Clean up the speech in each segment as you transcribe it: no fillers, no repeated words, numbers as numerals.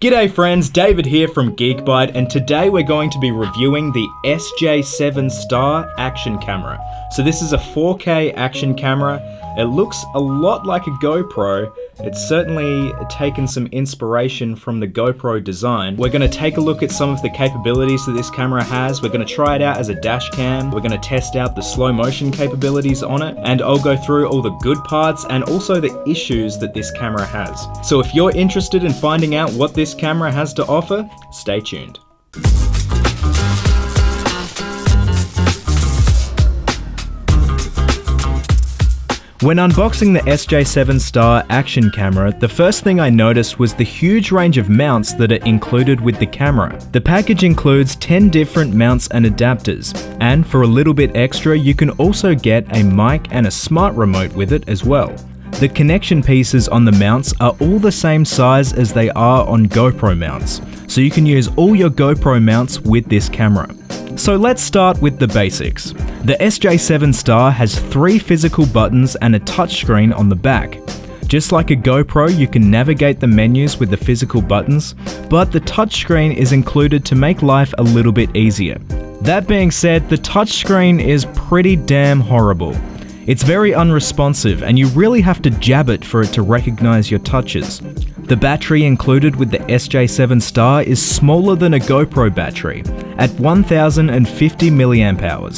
G'day friends, David here from Geekbyte, and today we're going to be reviewing the SJ7 Star action camera. So this is a 4K action camera. It looks a lot like a GoPro. It's certainly taken some inspiration from the GoPro design. We're going to take a look at some of the capabilities that this camera has. We're going to try it out as a dash cam. We're going to test out the slow motion capabilities on it, and I'll go through all the good parts and also the issues that this camera has. So if you're interested in finding out what this camera has to offer, stay tuned. When unboxing the SJ7 Star action camera, the first thing I noticed was the huge range of mounts that are included with the camera. The package includes 10 different mounts and adapters, and for a little bit extra you can also get a mic and a smart remote with it as well. The connection pieces on the mounts are all the same size as they are on GoPro mounts, so you can use all your GoPro mounts with this camera. So let's start with the basics. The SJ7 Star has 3 physical buttons and a touchscreen on the back. Just like a GoPro, you can navigate the menus with the physical buttons, but the touchscreen is included to make life a little bit easier. That being said, the touchscreen is pretty damn horrible. It's very unresponsive and you really have to jab it for it to recognize your touches. The battery included with the SJ7 Star is smaller than a GoPro battery, at 1050 mAh.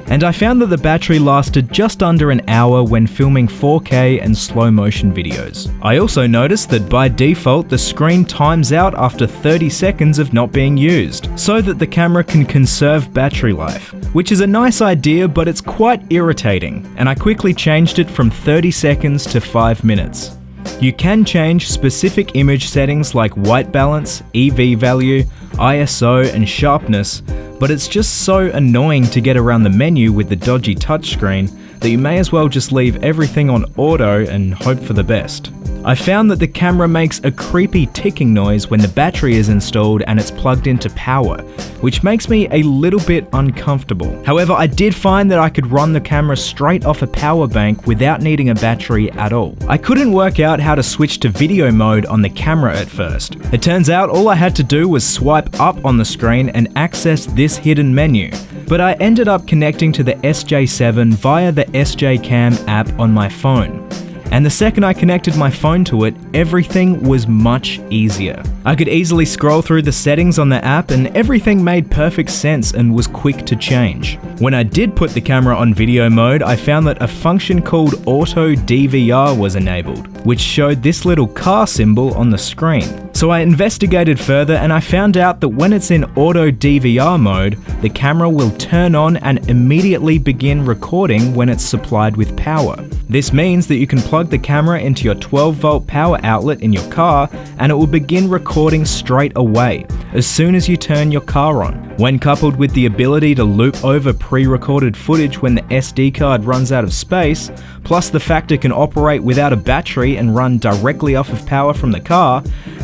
And I found that the battery lasted just under an hour when filming 4K and slow motion videos. I also noticed that by default the screen times out after 30 seconds of not being used, so that the camera can conserve battery life, which is a nice idea, but it's quite irritating, and I quickly changed it from 30 seconds to 5 minutes. You can change specific image settings like white balance, EV value, ISO and sharpness, but it's just so annoying to get around the menu with the dodgy touchscreen that you may as well just leave everything on auto and hope for the best. I found that the camera makes a creepy ticking noise when the battery is installed and it's plugged into power, which makes me a little bit uncomfortable. However, I did find that I could run the camera straight off a power bank without needing a battery at all. I couldn't work out how to switch to video mode on the camera at first. It turns out all I had to do was swipe up on the screen and access this hidden menu. But I ended up connecting to the SJ7 via the SJCAM app on my phone. And the second I connected my phone to it, everything was much easier. I could easily scroll through the settings on the app and everything made perfect sense and was quick to change. When I did put the camera on video mode, I found that a function called Auto DVR was enabled, which showed this little car symbol on the screen. So I investigated further and I found out that when it's in Auto DVR mode, the camera will turn on and immediately begin recording when it's supplied with power. This means that you can plug the camera into your 12-volt power outlet in your car and it will begin recording straight away, as soon as you turn your car on. When coupled with the ability to loop over pre-recorded footage when the SD card runs out of space, plus the fact it can operate without a battery and run directly off of power from the car,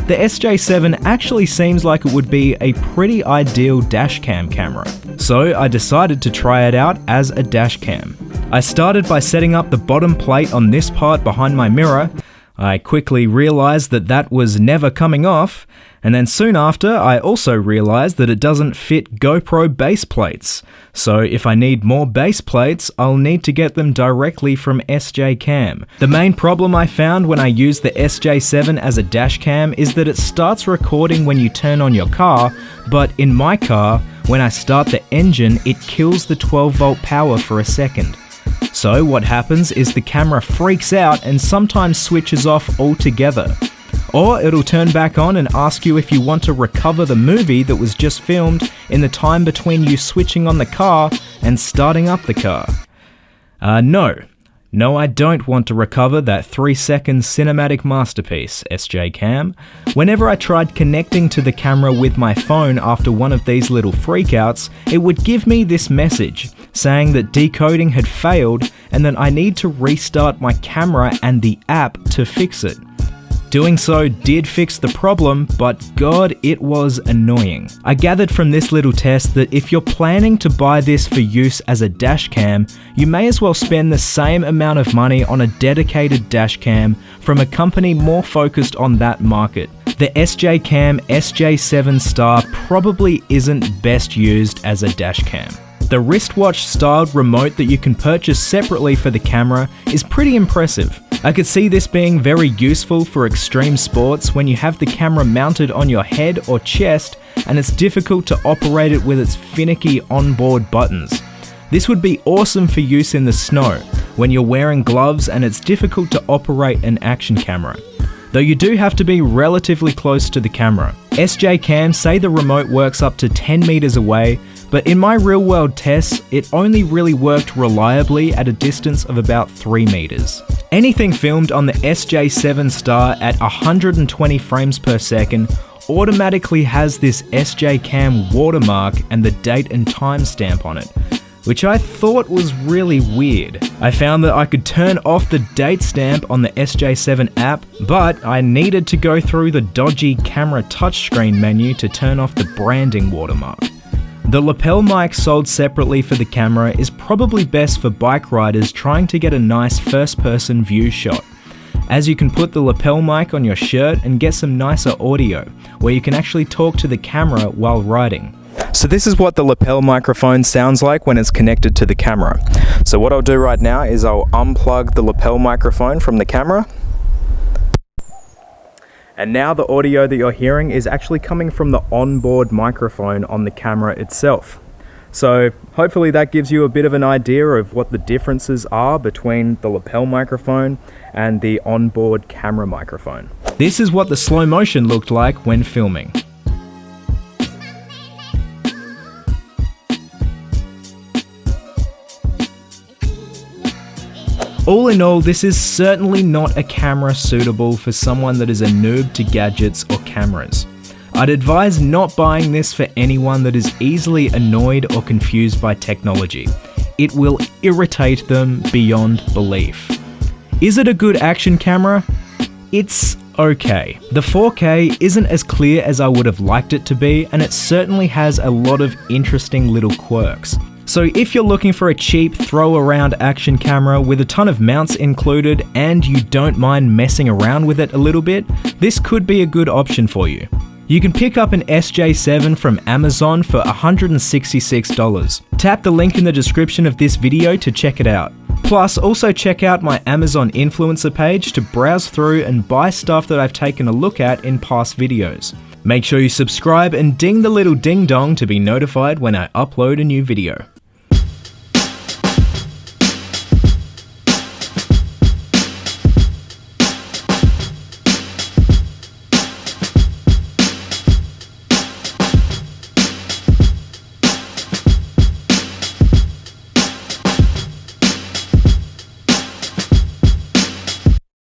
the SJ7 actually seems like it would be a pretty ideal dashcam camera. So I decided to try it out as a dashcam. I started by setting up the bottom plate on this part behind my mirror. I quickly realized that that was never coming off, and then soon after I also realized that it doesn't fit GoPro base plates. So if I need more base plates, I'll need to get them directly from SJCAM. The main problem I found when I use the SJ7 as a dashcam is that it starts recording when you turn on your car, but in my car, when I start the engine, it kills the 12-volt power for a second. So what happens is the camera freaks out and sometimes switches off altogether. Or it'll turn back on and ask you if you want to recover the movie that was just filmed in the time between you switching on the car and starting up the car. No, I don't want to recover that 3-second cinematic masterpiece, SJCAM. Whenever I tried connecting to the camera with my phone after one of these little freakouts, it would give me this message saying that decoding had failed and that I need to restart my camera and the app to fix it. Doing so did fix the problem, but God, it was annoying. I gathered from this little test that if you're planning to buy this for use as a dashcam, you may as well spend the same amount of money on a dedicated dashcam from a company more focused on that market. The SJCAM SJ7 Star probably isn't best used as a dashcam. The wristwatch styled remote that you can purchase separately for the camera is pretty impressive. I could see this being very useful for extreme sports when you have the camera mounted on your head or chest and it's difficult to operate it with its finicky onboard buttons. This would be awesome for use in the snow, when you're wearing gloves and it's difficult to operate an action camera. Though you do have to be relatively close to the camera. SJCAM say the remote works up to 10 meters away, but in my real world tests, it only really worked reliably at a distance of about 3 meters. Anything filmed on the SJ7 Star at 120 frames per second automatically has this SJCAM watermark and the date and time stamp on it, which I thought was really weird. I found that I could turn off the date stamp on the SJ7 app, but I needed to go through the dodgy camera touchscreen menu to turn off the branding watermark. The lapel mic sold separately for the camera is probably best for bike riders trying to get a nice first-person view shot, as you can put the lapel mic on your shirt and get some nicer audio, where you can actually talk to the camera while riding. So this is what the lapel microphone sounds like when it's connected to the camera. So what I'll do right now is I'll unplug the lapel microphone from the camera. And now the audio that you're hearing is actually coming from the onboard microphone on the camera itself. So hopefully that gives you a bit of an idea of what the differences are between the lapel microphone and the onboard camera microphone. This is what the slow motion looked like when filming. All in all, this is certainly not a camera suitable for someone that is a noob to gadgets or cameras. I'd advise not buying this for anyone that is easily annoyed or confused by technology. It will irritate them beyond belief. Is it a good action camera? It's okay. The 4K isn't as clear as I would have liked it to be, and it certainly has a lot of interesting little quirks. So if you're looking for a cheap throw-around action camera with a ton of mounts included and you don't mind messing around with it a little bit, this could be a good option for you. You can pick up an SJ7 from Amazon for $166. Tap the link in the description of this video to check it out. Plus, also check out my Amazon influencer page to browse through and buy stuff that I've taken a look at in past videos. Make sure you subscribe and ding the little ding dong to be notified when I upload a new video.